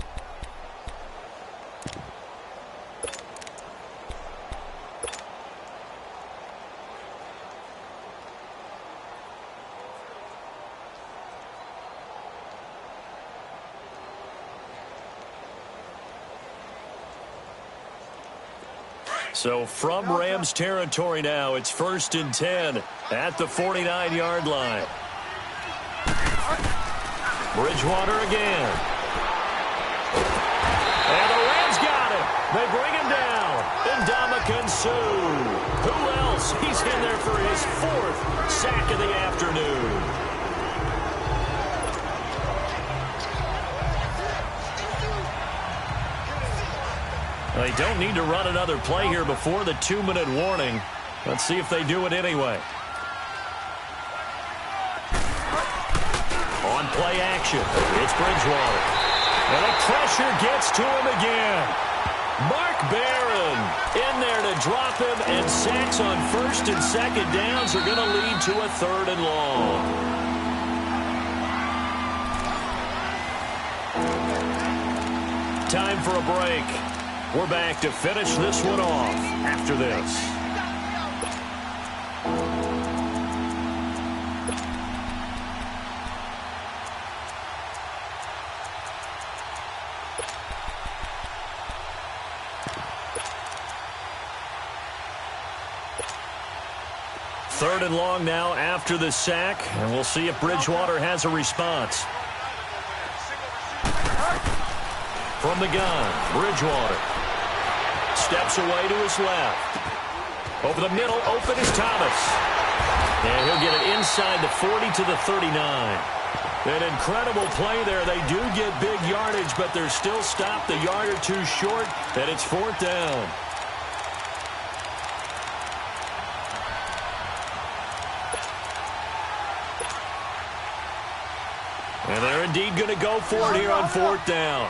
S2: So from Rams territory now, it's 1st and 10 at the 49-yard line. Bridgewater again. And the Rams got him. They bring him down. Ndamukong Suh. Who else? He's in there for his 4th sack of the afternoon. They don't need to run another play here before the 2-minute warning. Let's see if they do it anyway. On play action, it's Bridgewater. And the pressure gets to him again. Mark Barron in there to drop him, and sacks on 1st and 2nd downs are going to lead to a 3rd and long. Time for a break. We're back to finish this one off after this. Third and long now after the sack, and we'll see if Bridgewater has a response. From the gun, Bridgewater. Steps away to his left. Over the middle, open is Thomas. And he'll get it inside the 40 to the 39. An incredible play there. They do get big yardage, but they're still stopped a yard or two short, and it's 4th down. And they're indeed going to go for it here on 4th down.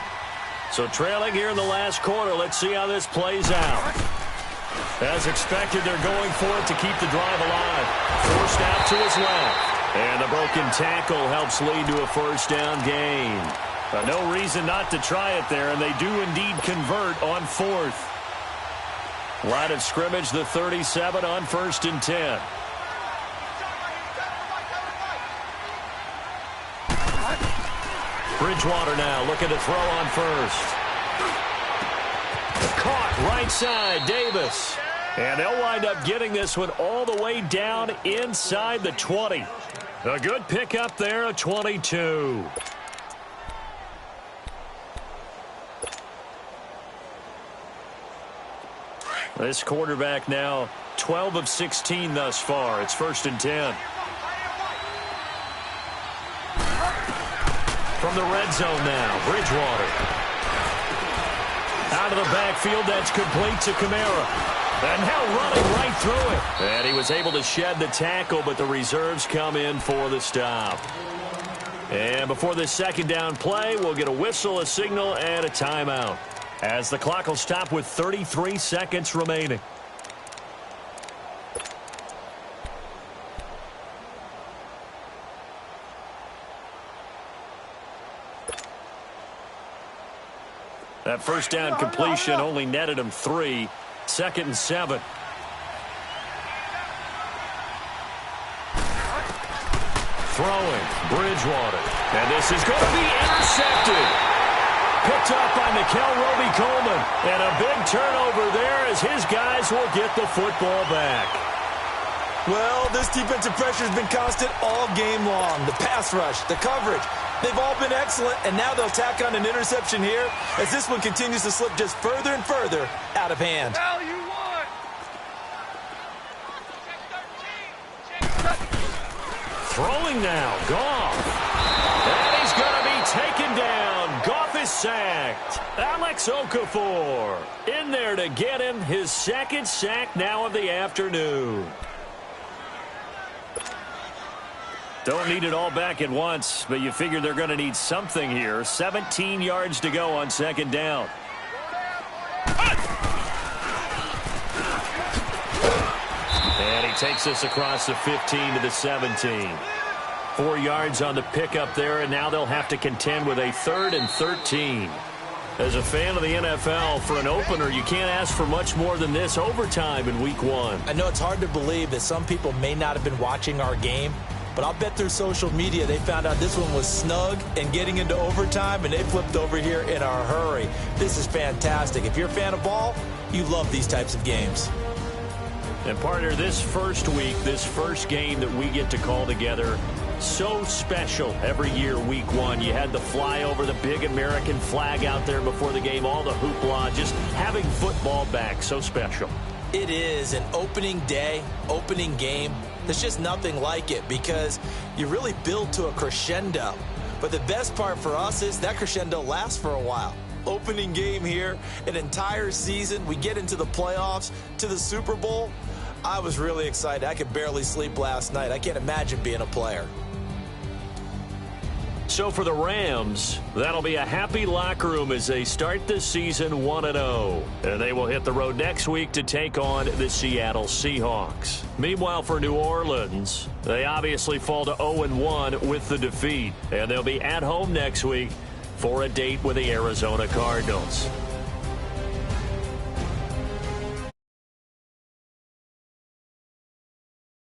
S2: So trailing here in the last quarter, let's see how this plays out. As expected, they're going for it to keep the drive alive. Forced out to his left. And the broken tackle helps lead to a 1st down gain. But no reason not to try it there, and they do indeed convert on 4th. Line of scrimmage, the 37 on 1st and 10. Bridgewater now looking to throw on 1st. Caught right side, Davis. And they'll wind up getting this one all the way down inside the 20. A good pickup there, a 22. This quarterback now 12 of 16 thus far. It's 1st and 10. From the red zone now, Bridgewater. Out of the backfield, that's complete to Kamara. And now running right through it. And he was able to shed the tackle, but the reserves come in for the stop. And before this 2nd down play, we'll get a whistle, a signal, and a timeout, as the clock will stop with 33 seconds remaining. That 1st down completion only netted him 3. 2nd and 7. Throwing, Bridgewater. And this is going to be intercepted. Picked up by Mikel Roby-Coleman. And a big turnover there as his guys will get the football back.
S3: Well, this defensive pressure has been constant all game long. The pass rush, the coverage, they've all been excellent, and now they'll tack on an interception here as this one continues to slip just further and further out of hand.
S4: Now you won. Check 13.
S2: Throwing now, Goff. And he's going to be taken down. Goff is sacked. Alex Okafor in there to get him. His second sack now of the afternoon. Don't need it all back at once, but you figure they're going to need something here. 17 yards to go on second down. And he takes this across the 15 to the 17. 4 yards on the pickup there, and now they'll have to contend with a 3rd and 13. As a fan of the NFL, for an opener, you can't ask for much more than this overtime in Week 1.
S3: I know it's hard to believe that some people may not have been watching our game, but I'll bet through social media they found out this one was snug and getting into overtime, and they flipped over here in a hurry. This is fantastic. If you're a fan of ball, you love these types of games.
S2: And, partner, this first week, this first game that we get to call together, so special every year, Week 1. You had the flyover, the big American flag out there before the game, all the hoopla, just having football back, so special.
S3: It is an opening day, opening game. There's just nothing like it because you really build to a crescendo. But the best part for us is that crescendo lasts for a while. Opening game here, an entire season. We get into the playoffs, to the Super Bowl. I was really excited. I could barely sleep last night. I can't imagine being a player.
S2: So for the Rams, that'll be a happy locker room as they start this season 1-0. And they will hit the road next week to take on the Seattle Seahawks. Meanwhile, for New Orleans, they obviously fall to 0-1 with the defeat. And they'll be at home next week for a date with the Arizona Cardinals.